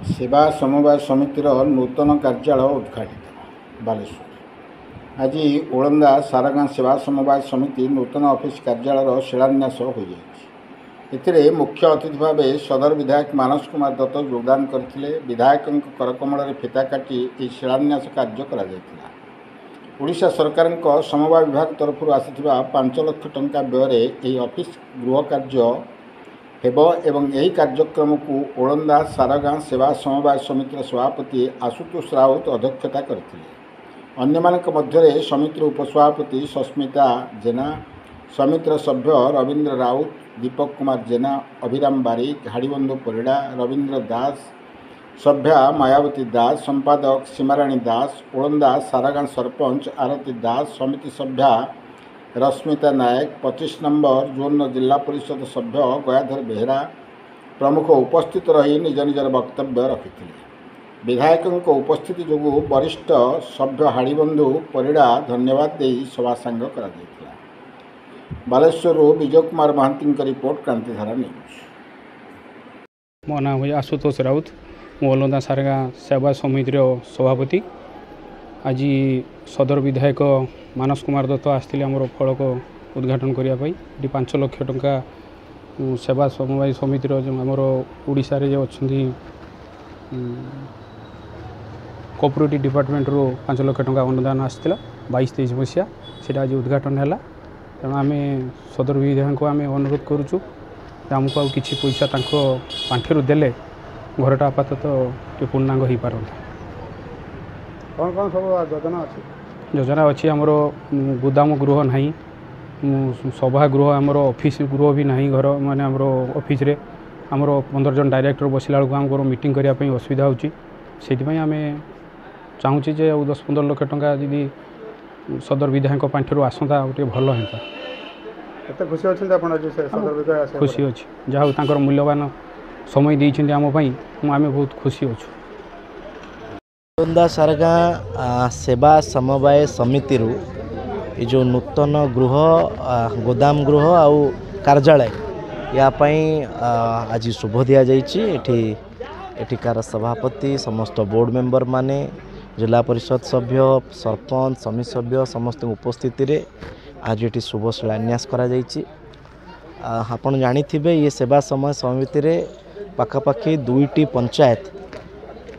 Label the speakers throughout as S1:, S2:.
S1: सेवा समवाय समितिर नूतन कार्यालय उद्घाटित बालेश्वर आज ओलंदा सारागाँ सेवा समवाय समिति नूतन ऑफिस कार्यालय शिलान्यास हो जाए। मुख्य अतिथि भाव सदर विधायक मानस कुमार दत्त योगदान करते। विधायक करकमल फिता काटी शिलान्यास कार्य ओडिशा सरकार समवाय विभाग तरफ आसिथिबा 5 लाख टंका व्यय ऑफिस गृह कार्य एवं यही कार्यक्रम को ओलंदा सारागाँ सेवा समवाय समितिर सभापति आशुतोष राउत अध्यक्षता करते। अन्यमानक मध्य समितिर उपसभापति सस्मिता जेना, समितिर सभ्य रवींद्र राउत, दीपक कुमार जेना, अभिराम बारिक, हाड़ीबंधु परिड़ा, रवींद्र दास, सभ्या मायावती दास, संपादक सीमाराणी दास, ओलंदा सारागाँ सरपंच आरती दास, समिति सभ्या रश्मिता नायक, 25 नंबर जोन जिला परिषद सभ्य गयाधर बेहरा प्रमुख उपस्थित रही निज निजर वक्तव्य रखिते। विधायक उपस्थिति जो वरिष्ठ सभ्य हाड़ीबंधु परिड़ा धन्यवाद दे सभा सांग कर बालेश्वर विजय कुमार महांती रिपोर्ट क्रांतिधारा न्यूज।
S2: मो नाम है आशुतोष राउत, ओलंदा सारागाँ सेवा समितिर सभापति। आज सदर विधायक मानस कुमार दत्त आसते आमर फलक उद्घाटन करने 5 लाख टंका सेवा समवाय समितिर आमर ओडिशा रे अच्छा कोऑपरेटिव डिपार्टमेंट रो 5 लाख टंका अनुदान आसाला 22-23 मसीहा से आज उद्घाटन है। तेणु आम सदर विधायक को आम अनुरोध करुचु आमको आ कि पैसा पांठि देले घरटा आपाततः पूर्णांग हो पारता।
S3: कौन कौन सब योजना अच्छी
S2: योजना अच्छी आमर गोदाम गृह ना, सभा गृह आमर ऑफिस गृह भी ना, घर माने आमर ऑफिस रे आमर 15 जन डायरेक्टर बसला बेलू आमको मीटिंग करने असुविधा होची। आम चाहूँचे जे 10-15 लाख टंका जी सदर विधायक पांठि आसंता गोटे भल होता।
S3: एत खुशी अच्छे सदर विधायक
S2: खुशी अच्छी जहाँ मूल्यवान समय देइछन्ति आम पई आम बहुत खुशी अच्छु।
S4: ओलंदा सारागाँ सेवा समवाय समिति ये जो नूतन गृह गोदाम गृह आउ कार्यालय यापाई आज शुभ दि जाइए। एठिकार सभापति समस्त बोर्ड मेंबर माने जिला परिषद सभ्य सरपंच समिति सभ्य समस्त उपस्थिति रे आज ये शुभ शिलान्यास करा जाइए। आपण जानिथिबे ये सेवा समय समिति रे पाखापाखि 2टी पंचायत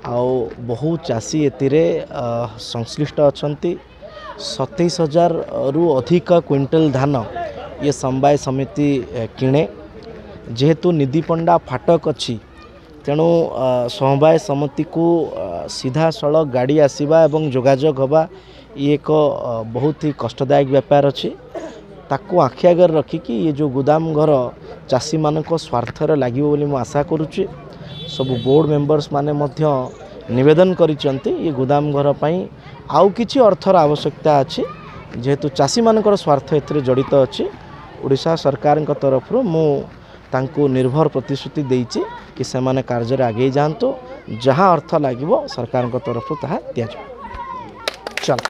S4: आउ बहु चाषी एतिरे संश्लिष्ट अछंती। 27,000 रु अधिक क्विंटल धान ये समवाय समिति किणे। जेहेतु निधिपंडा फाटक अच्छी तेणु समवाय समिति को सीधा सड़क गाड़ी आसवा एवं जोगाजोग हवा ये एक बहुत ही कष्टदायक व्यापार अच्छी। ताकू आखि आगर रखिकी ये जो गोदाम घर चाषी मानक स्वार्थर लगे बोली मु आशा करुच्ची। सब बोर्ड मेंबर्स माने मध्य निवेदन करिसेंती ये गोदाम घर पई आउ किछि अर्थर आवश्यकता अछि। जेहेतु चाषी मानकर स्वार्थ एथिरे जड़ित अछि। ओडिशा सरकार तरफ मु तांको निर्भर प्रतिश्रुति देइछि कि सेमाने कार्य आगे जांतो, जहाँ अर्थ लागिवो सरकार तरफ ताहा दिया जाय। चल।